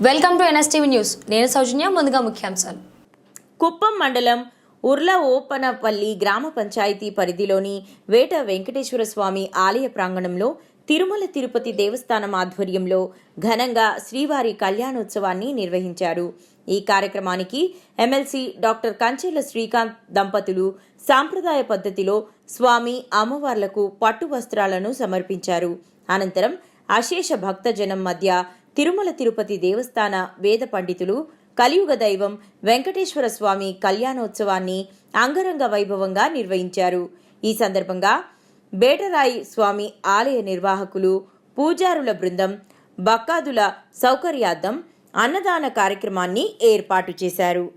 Welcome to NSTV news. నేను సౌజన్య. ముందుగా ముఖ్యాంశాలు. కుప్పం మండలం ఉర్ల ఓపనపల్లి గ్రామ పంచాయతీ పరిధిలోని వేట వెంకటేశ్వర స్వామి ఆలయ ప్రాంగణంలో తిరుమల తిరుపతి దేవస్థానం ఆధ్వర్యంలో ఘనంగా శ్రీవారి కళ్యాణోత్సవాన్ని నిర్వహించారు. ఈ కార్యక్రమానికి ఎమ్మెల్సీ డాక్టర్ కంచెల శ్రీకాంత్ దంపతులు సాంప్రదాయ పద్ధతిలో స్వామి అమ్మవార్లకు పట్టు వస్త్రాలను సమర్పించారు. అనంతరం అశేష భక్తజనం మధ్య తిరుమల తిరుపతి దేవస్థాన వేద పండితులు కలియుగ దైవం వెంకటేశ్వర స్వామి కళ్యాణోత్సవాన్ని అంగరంగ వైభవంగా నిర్వహించారు. ఈ సందర్భంగా బేటరాయి స్వామి ఆలయ నిర్వాహకులు, పూజారుల బృందం భక్తాదుల సౌకర్యార్థం అన్నదాన కార్యక్రమాన్ని ఏర్పాటు చేశారు.